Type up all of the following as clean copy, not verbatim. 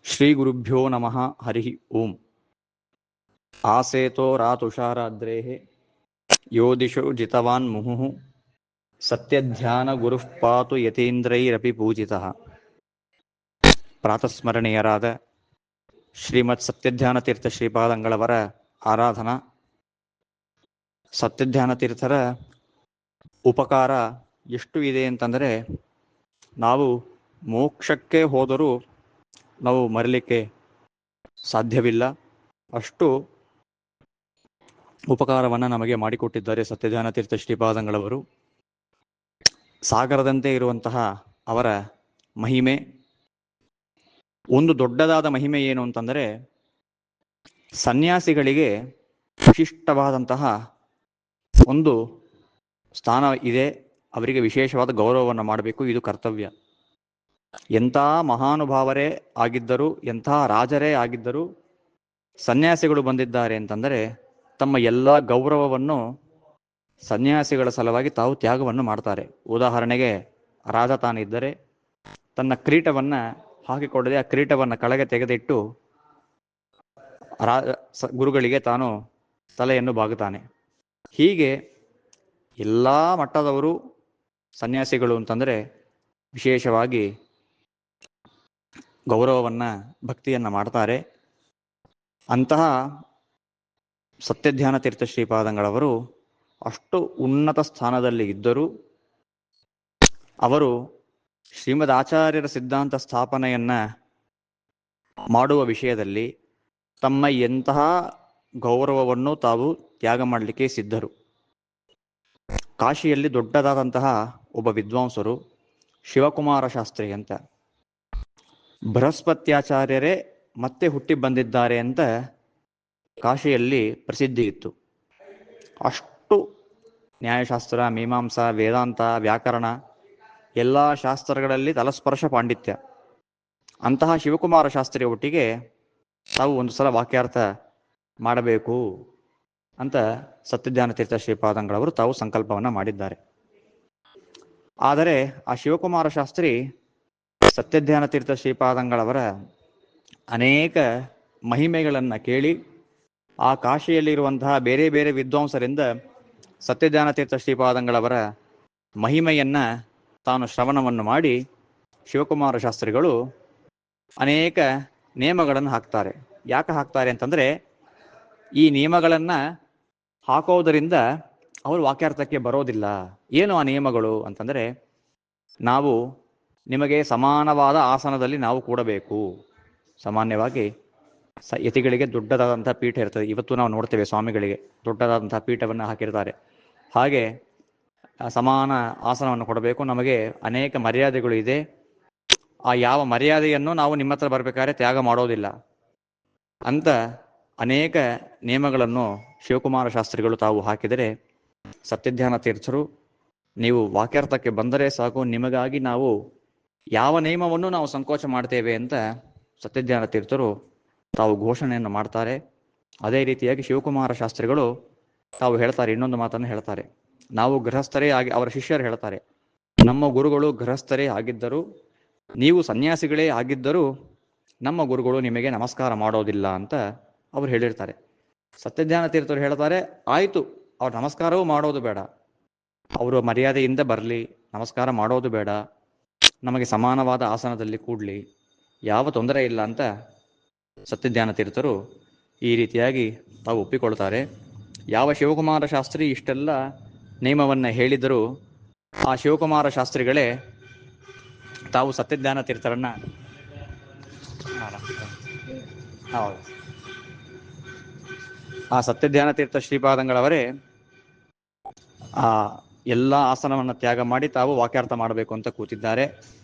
ಶ್ರೀ ಗುರುಭ್ಯೋ ನಮಃ ಹರಿ ಓಂ. ಆಸೇತೋ ರಾತುಷಾರಾದ್ರೇಃ ಯೋ ದಿಶೋ ಜಿತವಾನ್ ಮುಹುಃ ಸತ್ಯಧ್ಯಾನ ಗುರುಃ ಪಾತು ಯತೀಂದ್ರೈರಪಿ ಪೂಜಿತಃ. ಪ್ರಾತಸ್ಮರಣೀಯರಾದ ಶ್ರೀಮತ್ ಸತ್ಯಧ್ಯಾನ ತೀರ್ಥ ಶ್ರೀಪಾದಂಗಳವರ ಆರಾಧನಾ. ಸತ್ಯಧ್ಯಾನ ತೀರ್ಥರ ಉಪಕಾರ ಎಷ್ಟು ಇದೆ ಅಂತಂದರೆ, ನಾವು ಮೋಕ್ಷಕ್ಕೆ ಹೋದರೂ ನಾವು ಮರಲಿಕ್ಕೆ ಸಾಧ್ಯವಿಲ್ಲ. ಅಷ್ಟು ಉಪಕಾರವನ್ನು ನಮಗೆ ಮಾಡಿಕೊಟ್ಟಿದ್ದಾರೆ ಸತ್ಯಧ್ಯಾನ ತೀರ್ಥ ಶ್ರೀಪಾದಂಗಳವರು. ಸಾಗರದಂತೆ ಇರುವಂತಹ ಅವರ ಮಹಿಮೆ, ಒಂದು ದೊಡ್ಡದಾದ ಮಹಿಮೆ ಏನು ಅಂತಂದರೆ, ಸನ್ಯಾಸಿಗಳಿಗೆ ವಿಶಿಷ್ಟವಾದಂತಹ ಒಂದು ಸ್ಥಾನ ಇದೆ. ಅವರಿಗೆ ವಿಶೇಷವಾದ ಗೌರವವನ್ನು ಮಾಡಬೇಕು, ಇದು ಕರ್ತವ್ಯ. ಎಂಥ ಮಹಾನುಭಾವರೇ ಆಗಿದ್ದರೂ, ಎಂಥ ರಾಜರೇ ಆಗಿದ್ದರೂ, ಸನ್ಯಾಸಿಗಳು ಬಂದಿದ್ದಾರೆ ಅಂತಂದರೆ ತಮ್ಮ ಎಲ್ಲ ಗೌರವವನ್ನು ಸನ್ಯಾಸಿಗಳ ಸಲುವಾಗಿ ತಾವು ತ್ಯಾಗವನ್ನು ಮಾಡ್ತಾರೆ. ಉದಾಹರಣೆಗೆ, ರಾಜ ತಾನಿದ್ದರೆ ತನ್ನ ಕಿರೀಟವನ್ನು ಹಾಕಿಕೊಡದೆ ಆ ಕಿರೀಟವನ್ನು ಕೆಳಗೆ ತೆಗೆದಿಟ್ಟು ಗುರುಗಳಿಗೆ ತಾನು ತಲೆಯನ್ನು ಬಾಗುತ್ತಾನೆ. ಹೀಗೆ ಎಲ್ಲ ಮಟ್ಟದವರು ಸನ್ಯಾಸಿಗಳು ಅಂತಂದರೆ ವಿಶೇಷವಾಗಿ ಗೌರವವನ್ನು, ಭಕ್ತಿಯನ್ನು ಮಾಡ್ತಾರೆ. ಅಂತಹ ಸತ್ಯಧ್ಯಾನ ತೀರ್ಥ ಶ್ರೀಪಾದಂಗಳವರು ಅಷ್ಟು ಉನ್ನತ ಸ್ಥಾನದಲ್ಲಿ ಇದ್ದರೂ ಅವರು ಶ್ರೀಮದ್ ಆಚಾರ್ಯರ ಸಿದ್ಧಾಂತ ಸ್ಥಾಪನೆಯನ್ನ ಮಾಡುವ ವಿಷಯದಲ್ಲಿ ತಮ್ಮ ಎಂತಹ ಗೌರವವನ್ನು ತಾವು ತ್ಯಾಗ ಮಾಡಲಿಕ್ಕೆ ಸಿದ್ಧರು. ಕಾಶಿಯಲ್ಲಿ ದೊಡ್ಡದಾದಂತಹ ಒಬ್ಬ ವಿದ್ವಾಂಸರು ಶಿವಕುಮಾರ ಶಾಸ್ತ್ರಿ ಅಂತ, ಬೃಹಸ್ಪತ್ಯಾಚಾರ್ಯರೇ ಮತ್ತೆ ಹುಟ್ಟಿ ಬಂದಿದ್ದಾರೆ ಅಂತ ಕಾಶಿಯಲ್ಲಿ ಪ್ರಸಿದ್ಧಿ ಇತ್ತು. ಅಷ್ಟು ನ್ಯಾಯಶಾಸ್ತ್ರ, ಮೀಮಾಂಸಾ, ವೇದಾಂತ, ವ್ಯಾಕರಣ ಎಲ್ಲ ಶಾಸ್ತ್ರಗಳಲ್ಲಿ ತಲಸ್ಪರ್ಶ ಪಾಂಡಿತ್ಯ. ಅಂತಹ ಶಿವಕುಮಾರ ಶಾಸ್ತ್ರಿಯ ಒಟ್ಟಿಗೆ ತಾವು ಒಂದು ಸಲ ವಾಕ್ಯಾರ್ಥ ಮಾಡಬೇಕು ಅಂತ ಸತ್ಯಧ್ಯಾನ ತೀರ್ಥ ಶ್ರೀಪಾದಂಗಳವರು ತಾವು ಸಂಕಲ್ಪವನ್ನು ಮಾಡಿದ್ದಾರೆ. ಆದರೆ ಆ ಶಿವಕುಮಾರ ಶಾಸ್ತ್ರಿ ಸತ್ಯಧ್ಯಾನ ತೀರ್ಥ ಶ್ರೀಪಾದಂಗಳವರ ಅನೇಕ ಮಹಿಮೆಗಳನ್ನು ಕೇಳಿ ಆ ಕಾಶಿಯಲ್ಲಿರುವಂತಹ ಬೇರೆ ಬೇರೆ ವಿದ್ವಾಂಸರಿಂದ ಸತ್ಯಧ್ಯಾನ ತೀರ್ಥ ಶ್ರೀಪಾದಂಗಳವರ ಮಹಿಮೆಯನ್ನ ತಾನು ಶ್ರವಣವನ್ನು ಮಾಡಿ ಶಿವಕುಮಾರ ಶಾಸ್ತ್ರಿಗಳು ಅನೇಕ ನಿಯಮಗಳನ್ನು ಹಾಕ್ತಾರೆ. ಯಾಕೆ ಹಾಕ್ತಾರೆ ಅಂತಂದರೆ, ಈ ನಿಯಮಗಳನ್ನು ಹಾಕೋದರಿಂದ ಅವರು ವಾಕ್ಯಾರ್ಥಕ್ಕೆ ಬರೋದಿಲ್ಲ. ಏನು ಆ ನಿಯಮಗಳು ಅಂತಂದರೆ, ನಾವು ನಿಮಗೆ ಸಮಾನವಾದ ಆಸನದಲ್ಲಿ ನಾವು ಕೂಡಬೇಕು. ಸಾಮಾನ್ಯವಾಗಿ ಯತಿಗಳಿಗೆ ದೊಡ್ಡದಾದಂತಹ ಪೀಠ ಇರ್ತದೆ. ಇವತ್ತು ನಾವು ನೋಡ್ತೇವೆ ಸ್ವಾಮಿಗಳಿಗೆ ದೊಡ್ಡದಾದಂತಹ ಪೀಠವನ್ನು ಹಾಕಿರ್ತಾರೆ. ಹಾಗೆ ಸಮಾನ ಆಸನವನ್ನು ಕೊಡಬೇಕು. ನಮಗೆ ಅನೇಕ ಮರ್ಯಾದೆಗಳು ಇದೆ. ಆ ಯಾವ ಮರ್ಯಾದೆಯನ್ನು ನಾವು ನಿಮ್ಮ ಹತ್ರ ಬರಬೇಕಾದ್ರೆ ತ್ಯಾಗ ಮಾಡೋದಿಲ್ಲ ಅಂತ ಅನೇಕ ನಿಯಮಗಳನ್ನು ಶಿವಕುಮಾರ ಶಾಸ್ತ್ರಿಗಳು ತಾವು ಹಾಕಿದರೆ, ಸತ್ಯಧ್ಯಾನ ತೀರ್ಥರು ನೀವು ವಾಕ್ಯಾರ್ಥಕ್ಕೆ ಬಂದರೆ ಸಾಕು, ನಿಮಗಾಗಿ ನಾವು ಯಾವ ನಿಯಮವನ್ನು ನಾವು ಸಂಕೋಚ ಮಾಡ್ತೇವೆ ಅಂತ ಸತ್ಯಧ್ಯಾನ ತೀರ್ಥರು ತಾವು ಘೋಷಣೆಯನ್ನು ಮಾಡ್ತಾರೆ. ಅದೇ ರೀತಿಯಾಗಿ ಶಿವಕುಮಾರ ಶಾಸ್ತ್ರಿಗಳು ತಾವು ಹೇಳ್ತಾರೆ, ಇನ್ನೊಂದು ಮಾತನ್ನು ಹೇಳ್ತಾರೆ. ನಾವು ಗೃಹಸ್ಥರೇ ಆಗಿ, ಅವರ ಶಿಷ್ಯರು ಹೇಳ್ತಾರೆ, ನಮ್ಮ ಗುರುಗಳು ಗೃಹಸ್ಥರೇ ಆಗಿದ್ದರು, ನೀವು ಸನ್ಯಾಸಿಗಳೇ ಆಗಿದ್ದರೂ ನಮ್ಮ ಗುರುಗಳು ನಿಮಗೆ ನಮಸ್ಕಾರ ಮಾಡೋದಿಲ್ಲ ಅಂತ ಅವರು ಹೇಳಿರ್ತಾರೆ. ಸತ್ಯಧ್ಯಾನ ತೀರ್ಥರು ಹೇಳ್ತಾರೆ, ಆಯಿತು, ಅವ್ರು ನಮಸ್ಕಾರವೂ ಮಾಡೋದು ಬೇಡ, ಅವರು ಮರ್ಯಾದೆಯಿಂದ ಬರಲಿ, ನಮಸ್ಕಾರ ಮಾಡೋದು ಬೇಡ, ನಮಗೆ ಸಮಾನವಾದ ಆಸನದಲ್ಲಿ ಕೂಡಲಿ, ಯಾವ ತೊಂದರೆ ಇಲ್ಲ ಅಂತ ಸತ್ಯಧ್ಯಾನ ತೀರ್ಥರು ಈ ರೀತಿಯಾಗಿ ತಾವು ಒಪ್ಪಿಕೊಳ್ತಾರೆ. ಯಾವ ಶಿವಕುಮಾರ ಶಾಸ್ತ್ರಿ ಇಷ್ಟೆಲ್ಲ ನಿಯಮವನ್ನು ಹೇಳಿದರೂ ಆ ಶಿವಕುಮಾರ ಶಾಸ್ತ್ರಿಗಳೇ ತಾವು ಸತ್ಯಧ್ಯಾನ ತೀರ್ಥರನ್ನ ಆ ಸತ್ಯಧ್ಯಾನ ತೀರ್ಥ ಶ್ರೀಪಾದಂಗಳವರೇ ಆ ಎಲ್ಲ ಆಸನವನ್ನು ತ್ಯಾಗ ಮಾಡಿ ತಾವು ವಾಕ್ಯಾರ್ಥ ಮಾಡಬೇಕು ಅಂತ ಕೂತಿದ್ದಾರೆ.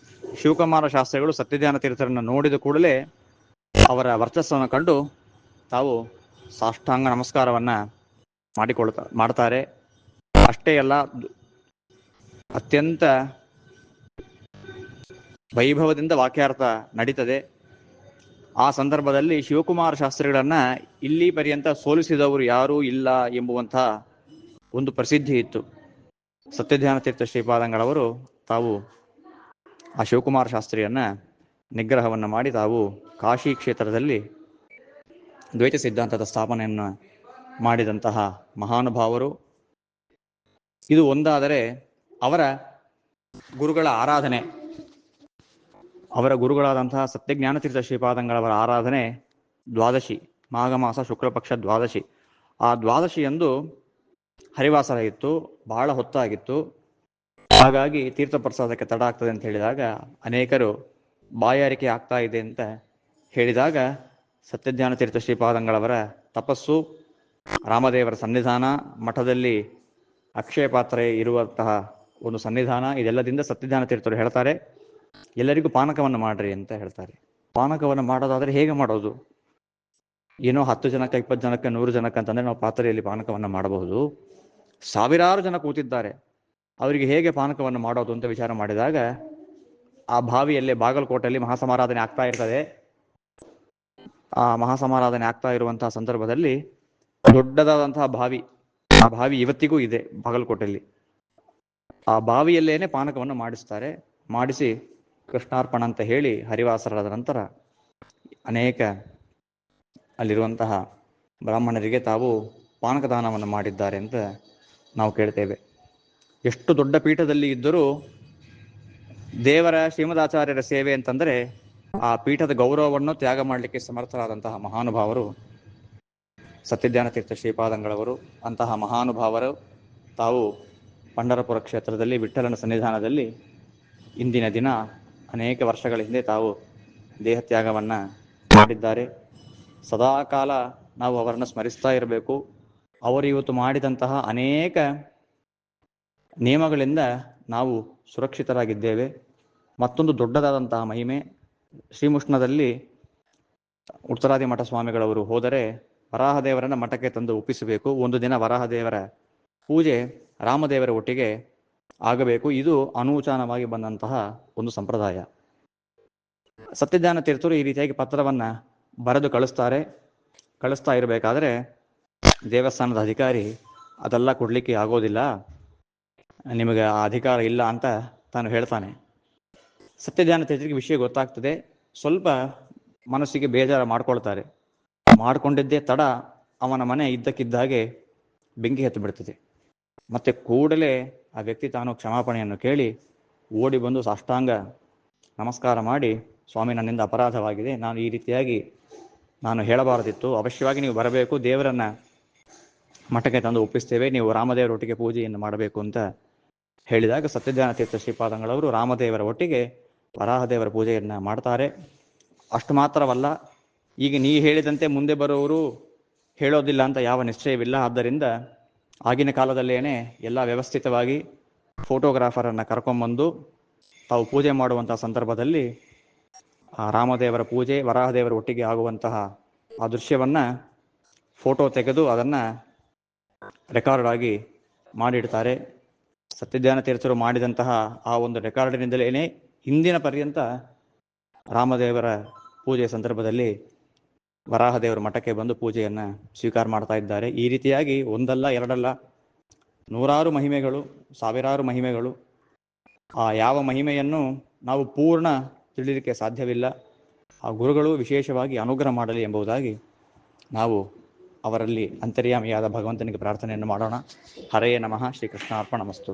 ಶಿವಕುಮಾರ ಶಾಸ್ತ್ರಿಗಳು ಸತ್ಯಧ್ಯಾನ ತೀರ್ಥರನ್ನು ನೋಡಿದ ಕೂಡಲೇ ಅವರ ವರ್ಚಸ್ಸನ್ನು ಕಂಡು ತಾವು ಸಾಷ್ಟಾಂಗ ನಮಸ್ಕಾರವನ್ನ ಮಾಡ್ತಾರೆ. ಅಷ್ಟೇ ಅಲ್ಲ, ಅತ್ಯಂತ ವೈಭವದಿಂದ ವಾಕ್ಯಾರ್ಥ ನಡೀತದೆ. ಆ ಸಂದರ್ಭದಲ್ಲಿ ಶಿವಕುಮಾರ ಶಾಸ್ತ್ರಿಗಳನ್ನ ಇಲ್ಲಿ ಪರ್ಯಂತ ಸೋಲಿಸಿದವರು ಯಾರೂ ಇಲ್ಲ ಎಂಬುವಂತಹ ಒಂದು ಪ್ರಸಿದ್ಧಿ ಇತ್ತು. ಸತ್ಯಧ್ಯಾನ ತೀರ್ಥ ಶ್ರೀಪಾದಂಗಳವರು ತಾವು ಆ ಶಿವಕುಮಾರ ಶಾಸ್ತ್ರಿಯನ್ನ ನಿಗ್ರಹವನ್ನು ಮಾಡಿ ತಾವು ಕಾಶಿ ಕ್ಷೇತ್ರದಲ್ಲಿ ದ್ವೈತ ಸಿದ್ಧಾಂತದ ಸ್ಥಾಪನೆಯನ್ನು ಮಾಡಿದಂತಹ ಮಹಾನುಭಾವರು. ಇದು ಒಂದಾದರೆ ಅವರ ಗುರುಗಳ ಆರಾಧನೆ, ಅವರ ಗುರುಗಳಾದಂತಹ ಸತ್ಯಜ್ಞಾನತೀರ್ಥ ಶ್ರೀಪಾದಂಗಳವರ ಆರಾಧನೆ ದ್ವಾದಶಿ, ಮಾಘ ಮಾಸ ಶುಕ್ಲಪಕ್ಷ ದ್ವಾದಶಿ. ಆ ದ್ವಾದಶಿಯಂದು ಹರಿವಾಸರ ಇತ್ತು, ಬಹಳ ಹೊತ್ತಾಗಿತ್ತು. ಹಾಗಾಗಿ ತೀರ್ಥ ಪ್ರಸಾದಕ್ಕೆ ತಡ ಆಗ್ತದೆ ಅಂತ ಹೇಳಿದಾಗ ಅನೇಕರು ಬಾಯಾರಿಕೆ ಆಗ್ತಾ ಇದೆ ಅಂತ ಹೇಳಿದಾಗ ಸತ್ಯಜ್ಞಾನ ತೀರ್ಥ ಶ್ರೀಪಾದಂಗಳವರ ತಪಸ್ಸು, ರಾಮದೇವರ ಸನ್ನಿಧಾನ, ಮಠದಲ್ಲಿ ಅಕ್ಷಯ ಪಾತ್ರೆ ಇರುವಂತಹ ಒಂದು ಸನ್ನಿಧಾನ, ಇದೆಲ್ಲದಿಂದ ಸತ್ಯಜ್ಞಾನ ತೀರ್ಥರು ಹೇಳ್ತಾರೆ ಎಲ್ಲರಿಗೂ ಪಾನಕವನ್ನು ಮಾಡ್ರಿ ಅಂತ ಹೇಳ್ತಾರೆ. ಪಾನಕವನ್ನು ಮಾಡೋದಾದ್ರೆ ಹೇಗೆ ಮಾಡೋದು? ಏನೋ 10 ಜನಕ್ಕೆ, 20 ಜನಕ್ಕೆ, 100 ಜನಕ್ಕೆ ಅಂತಂದ್ರೆ ನಾವು ಪಾತ್ರೆಯಲ್ಲಿ ಪಾನಕವನ್ನು ಮಾಡಬಹುದು. ಸಾವಿರಾರು ಜನ ಕೂತಿದ್ದಾರೆ, ಅವರಿಗೆ ಹೇಗೆ ಪಾನಕವನ್ನು ಮಾಡೋದು ಅಂತ ವಿಚಾರ ಮಾಡಿದಾಗ ಆ ಬಾವಿಯಲ್ಲೇ ಬಾಗಲಕೋಟೆಯಲ್ಲಿ ಮಹಾಸಮಾರಾಧನೆ ಆಗ್ತಾ ಇರ್ತದೆ. ಆ ಮಹಾಸಮಾರಾಧನೆ ಆಗ್ತಾ ಇರುವಂತಹ ಸಂದರ್ಭದಲ್ಲಿ ದೊಡ್ಡದಾದಂತಹ ಬಾವಿ, ಆ ಬಾವಿ ಇವತ್ತಿಗೂ ಇದೆ ಬಾಗಲಕೋಟೆಯಲ್ಲಿ. ಆ ಬಾವಿಯಲ್ಲೇನೆ ಪಾನಕವನ್ನು ಮಾಡಿಸ್ತಾರೆ. ಮಾಡಿಸಿ ಕೃಷ್ಣಾರ್ಪಣ ಅಂತ ಹೇಳಿ ಹರಿವಾಸರಾದ ನಂತರ ಅನೇಕ ಅಲ್ಲಿರುವಂತಹ ಬ್ರಾಹ್ಮಣರಿಗೆ ತಾವು ಪಾನಕದಾನವನ್ನು ಮಾಡಿದ್ದಾರೆ ಅಂತ ನಾವು ಕೇಳ್ತೇವೆ. ಎಷ್ಟು ದೊಡ್ಡ ಪೀಠದಲ್ಲಿ ಇದ್ದರೂ ದೇವರ ಶ್ರೀಮದಾಚಾರ್ಯರ ಸೇವೆ ಅಂತಂದರೆ ಆ ಪೀಠದ ಗೌರವವನ್ನು ತ್ಯಾಗ ಮಾಡಲಿಕ್ಕೆ ಸಮರ್ಥರಾದಂತಹ ಮಹಾನುಭಾವರು ಸತ್ಯಜ್ಞಾನ ತೀರ್ಥ ಶ್ರೀಪಾದಂಗಳವರು. ಅಂತಹ ಮಹಾನುಭಾವರು ತಾವು ಪಂಢರಪುರ ಕ್ಷೇತ್ರದಲ್ಲಿ ವಿಠ್ಠಲನ ಸನ್ನಿಧಾನದಲ್ಲಿ ಇಂದಿನ ದಿನ ಅನೇಕ ವರ್ಷಗಳ ಹಿಂದೆ ತಾವು ದೇಹತ್ಯಾಗವನ್ನು ಮಾಡಿದ್ದಾರೆ. ಸದಾಕಾಲ ನಾವು ಅವರನ್ನು ಸ್ಮರಿಸ್ತಾ ಇರಬೇಕು. ಅವರು ಇವತ್ತು ಮಾಡಿದಂತಹ ಅನೇಕ ನಿಯಮಗಳಿಂದ ನಾವು ಸುರಕ್ಷಿತರಾಗಿದ್ದೇವೆ. ಮತ್ತೊಂದು ದೊಡ್ಡದಾದಂತಹ ಮಹಿಮೆ, ಶ್ರೀಮುಷ್ಣದಲ್ಲಿ ಉತ್ತರಾದಿ ಮಠ ಸ್ವಾಮಿಗಳವರು ಹೋದರೆ ವರಾಹದೇವರನ್ನ ಮಠಕ್ಕೆ ತಂದು ಒಪ್ಪಿಸಬೇಕು. ಒಂದು ದಿನ ವರಾಹದೇವರ ಪೂಜೆ ರಾಮದೇವರ ಒಟ್ಟಿಗೆ ಆಗಬೇಕು. ಇದು ಅನೂಚಾನವಾಗಿ ಬಂದಂತಹ ಒಂದು ಸಂಪ್ರದಾಯ. ಸತ್ಯಜ್ಞಾನ ತೀರ್ಥರು ಈ ರೀತಿಯಾಗಿ ಪತ್ರವನ್ನ ಬರೆದು ಕಳಿಸ್ತಾ ಇರಬೇಕಾದ್ರೆ ದೇವಸ್ಥಾನದ ಅಧಿಕಾರಿ ಅದೆಲ್ಲ ಕೊಡ್ಲಿಕ್ಕೆ ಆಗೋದಿಲ್ಲ, ನಿಮಗೆ ಆ ಅಧಿಕಾರ ಇಲ್ಲ ಅಂತ ತಾನು ಹೇಳ್ತಾನೆ. ಸತ್ಯಜ್ಞಾನ ತೀರ್ಥರಿಗೆ ವಿಷಯ ಗೊತ್ತಾಗ್ತದೆ. ಸ್ವಲ್ಪ ಮನಸ್ಸಿಗೆ ಬೇಜಾರು ಮಾಡ್ಕೊಳ್ತಾರೆ. ಮಾಡ್ಕೊಂಡಿದ್ದೇ ತಡ ಅವನ ಮನೆ ಇದ್ದಕ್ಕಿದ್ದಾಗೆ ಬೆಂಕಿ ಹತ್ತು ಬಿಡ್ತದೆ. ಮತ್ತೆ ಕೂಡಲೇ ಆ ವ್ಯಕ್ತಿ ತಾನು ಕ್ಷಮಾಪಣೆಯನ್ನು ಕೇಳಿ ಓಡಿ ಬಂದು ಸಾಷ್ಟಾಂಗ ನಮಸ್ಕಾರ ಮಾಡಿ, ಸ್ವಾಮಿ ನನ್ನಿಂದ ಅಪರಾಧವಾಗಿದೆ, ನಾನು ಈ ರೀತಿಯಾಗಿ ನಾನು ಹೇಳಬಾರದಿತ್ತು, ಅವಶ್ಯವಾಗಿ ನೀವು ಬರಬೇಕು, ದೇವರನ್ನ ಮಠಕ್ಕೆ ತಂದು ಒಪ್ಪಿಸ್ತೇವೆ, ನೀವು ರಾಮದೇವರ ಒಟ್ಟಿಗೆ ಪೂಜೆಯನ್ನು ಮಾಡಬೇಕು ಅಂತ ಹೇಳಿದಾಗ ಸತ್ಯಜ್ಞಾನ ತೀರ್ಥ ಶ್ರೀಪಾದಂಗಳವರು ರಾಮದೇವರ ಒಟ್ಟಿಗೆ ವರಾಹದೇವರ ಪೂಜೆಯನ್ನು ಮಾಡ್ತಾರೆ. ಅಷ್ಟು ಮಾತ್ರವಲ್ಲ, ಈಗ ನೀ ಹೇಳಿದಂತೆ ಮುಂದೆ ಬರೋರು ಹೇಳೋದಿಲ್ಲ ಅಂತ ಯಾವ ನಿಶ್ಚಯವಿಲ್ಲ. ಆದ್ದರಿಂದ ಆಗಿನ ಕಾಲದಲ್ಲೇನೆ ಎಲ್ಲ ವ್ಯವಸ್ಥಿತವಾಗಿ ಫೋಟೋಗ್ರಾಫರನ್ನು ಕರ್ಕೊಂಬಂದು ತಾವು ಪೂಜೆ ಮಾಡುವಂತಹ ಸಂದರ್ಭದಲ್ಲಿ ಆ ರಾಮದೇವರ ಪೂಜೆ ವರಾಹದೇವರ ಒಟ್ಟಿಗೆ ಆಗುವಂತಹ ಆ ದೃಶ್ಯವನ್ನ ಫೋಟೋ ತೆಗೆದು ಅದನ್ನ ರೆಕಾರ್ಡ್ ಆಗಿ ಮಾಡಿಡ್ತಾರೆ. ಸತ್ಯಜ್ಞಾನ ತೀರ್ಥರು ಮಾಡಿದಂತಹ ಆ ಒಂದು ರೆಕಾರ್ಡಿನಿಂದಲೇ ಇಂದಿನ ಪರ್ಯಂತ ರಾಮದೇವರ ಪೂಜೆಯ ಸಂದರ್ಭದಲ್ಲಿ ವರಾಹದೇವರ ಮಠಕ್ಕೆ ಬಂದು ಪೂಜೆಯನ್ನು ಸ್ವೀಕಾರ ಮಾಡ್ತಾ ಇದ್ದಾರೆ. ಈ ರೀತಿಯಾಗಿ ಒಂದಲ್ಲ ಎರಡಲ್ಲ ನೂರಾರು ಮಹಿಮೆಗಳು, ಸಾವಿರಾರು ಮಹಿಮೆಗಳು. ಆ ಯಾವ ಮಹಿಮೆಯನ್ನು ನಾವು ಪೂರ್ಣ ತಿಳಿಲಿಕ್ಕೆ ಸಾಧ್ಯವಿಲ್ಲ. ಆ ಗುರುಗಳು ವಿಶೇಷವಾಗಿ ಅನುಗ್ರಹ ಮಾಡಲಿ ಎಂಬುದಾಗಿ ನಾವು ಅವರಲ್ಲಿ ಅಂತರ್ಯಾಮಿಯಾದ ಭಗವಂತನಿಗೆ ಪ್ರಾರ್ಥನೆಯನ್ನು ಮಾಡೋಣ. ಹರೇ ನಮಃ. ಶ್ರೀಕೃಷ್ಣಾರ್ಪಣಮಸ್ತು.